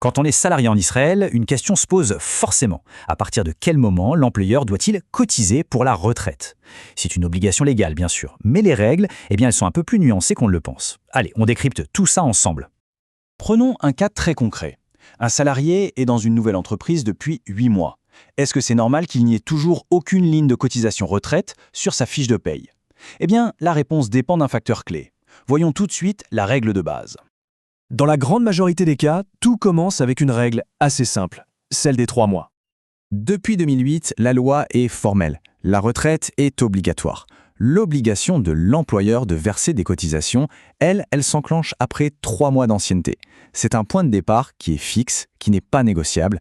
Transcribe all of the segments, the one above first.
Quand on est salarié en Israël, une question se pose forcément. À partir de quel moment l'employeur doit-il cotiser pour la retraite? C'est une obligation légale, bien sûr, mais les règles, elles sont un peu plus nuancées qu'on ne le pense. Allez, on décrypte tout ça ensemble. Prenons un cas très concret. Un salarié est dans une nouvelle entreprise depuis 8 mois. Est-ce que c'est normal qu'il n'y ait toujours aucune ligne de cotisation retraite sur sa fiche de paye? Eh bien, la réponse dépend d'un facteur clé. Voyons tout de suite la règle de base. Dans la grande majorité des cas, tout commence avec une règle assez simple, celle des 3 mois. Depuis 2008, la loi est formelle. La retraite est obligatoire. L'obligation de l'employeur de verser des cotisations, elle s'enclenche après 3 mois d'ancienneté. C'est un point de départ qui est fixe, qui n'est pas négociable.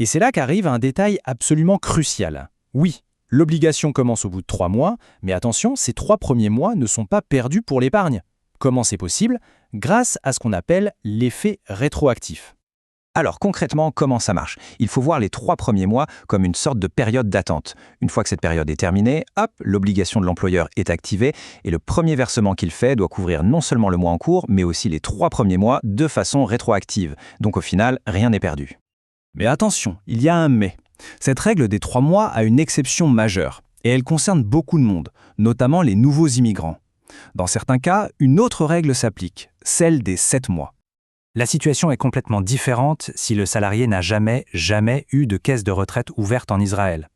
Et c'est là qu'arrive un détail absolument crucial. Oui, l'obligation commence au bout de 3 mois, mais attention, ces 3 premiers mois ne sont pas perdus pour l'épargne. Comment c'est possible? Grâce à ce qu'on appelle l'effet rétroactif. Alors concrètement, comment ça marche? Il faut voir les 3 premiers mois comme une sorte de période d'attente. Une fois que cette période est terminée, hop, l'obligation de l'employeur est activée et le premier versement qu'il fait doit couvrir non seulement le mois en cours, mais aussi les 3 premiers mois de façon rétroactive. Donc au final, rien n'est perdu. Mais attention, il y a un mais. Cette règle des 3 mois a une exception majeure, et elle concerne beaucoup de monde, notamment les nouveaux immigrants. Dans certains cas, une autre règle s'applique, celle des 7 mois. La situation est complètement différente si le salarié n'a jamais eu de caisse de retraite ouverte en Israël.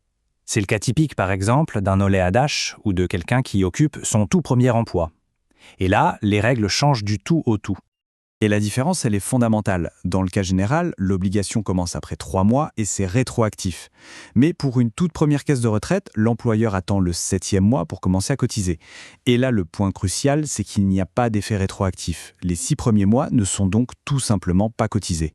C'est le cas typique, par exemple, d'un Olé Hadash ou de quelqu'un qui occupe son tout premier emploi. Et là, les règles changent du tout au tout. Et la différence, elle est fondamentale. Dans le cas général, l'obligation commence après 3 mois et c'est rétroactif. Mais pour une toute première caisse de retraite, l'employeur attend le 7e mois pour commencer à cotiser. Et là, le point crucial, c'est qu'il n'y a pas d'effet rétroactif. Les 6 premiers mois ne sont donc tout simplement pas cotisés.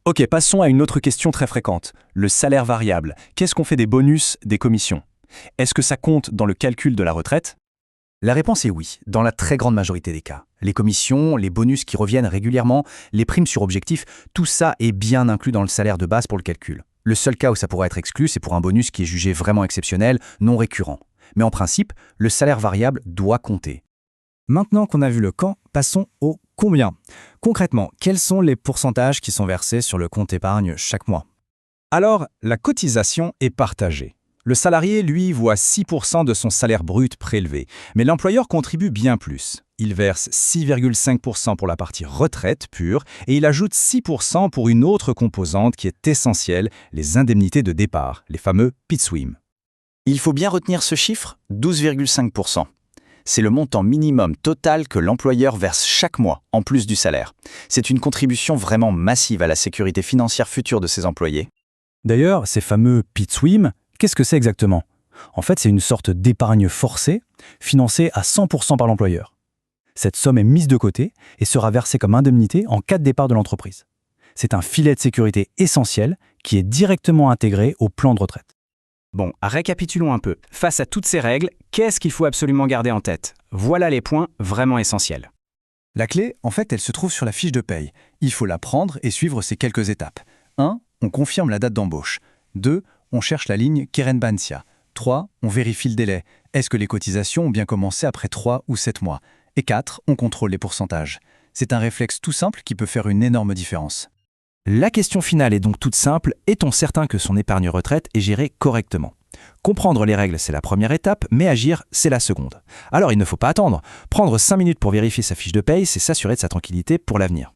Ok, passons à une autre question très fréquente. Le salaire variable. Qu'est-ce qu'on fait des bonus, des commissions? Est-ce que ça compte dans le calcul de la retraite? La réponse est oui, dans la très grande majorité des cas. Les commissions, les bonus qui reviennent régulièrement, les primes sur objectif, tout ça est bien inclus dans le salaire de base pour le calcul. Le seul cas où ça pourrait être exclu, c'est pour un bonus qui est jugé vraiment exceptionnel, non récurrent. Mais en principe, le salaire variable doit compter. Maintenant qu'on a vu le quand, passons au combien. Concrètement, quels sont les pourcentages qui sont versés sur le compte épargne chaque mois? Alors, la cotisation est partagée. Le salarié, lui, voit 6% de son salaire brut prélevé, mais l'employeur contribue bien plus. Il verse 6,5% pour la partie retraite pure et il ajoute 6% pour une autre composante qui est essentielle, les indemnités de départ, les fameux PITSWIM. Il faut bien retenir ce chiffre, 12,5%. C'est le montant minimum total que l'employeur verse chaque mois, en plus du salaire. C'est une contribution vraiment massive à la sécurité financière future de ses employés. D'ailleurs, ces fameux PITSWIM, qu'est-ce que c'est exactement? En fait, c'est une sorte d'épargne forcée, financée à 100% par l'employeur. Cette somme est mise de côté et sera versée comme indemnité en cas de départ de l'entreprise. C'est un filet de sécurité essentiel qui est directement intégré au plan de retraite. Bon, récapitulons un peu. Face à toutes ces règles, qu'est-ce qu'il faut absolument garder en tête? Voilà les points vraiment essentiels. La clé, en fait, elle se trouve sur la fiche de paye. Il faut la prendre et suivre ces quelques étapes. 1. On confirme la date d'embauche. 2. On cherche la ligne Keren Bansia. 3. On vérifie le délai. Est-ce que les cotisations ont bien commencé après 3 ou 7 mois? Et 4. On contrôle les pourcentages. C'est un réflexe tout simple qui peut faire une énorme différence. La question finale est donc toute simple. Est-on certain que son épargne retraite est gérée correctement? Comprendre les règles, c'est la première étape, mais agir, c'est la seconde. Alors il ne faut pas attendre. Prendre 5 minutes pour vérifier sa fiche de paye, c'est s'assurer de sa tranquillité pour l'avenir.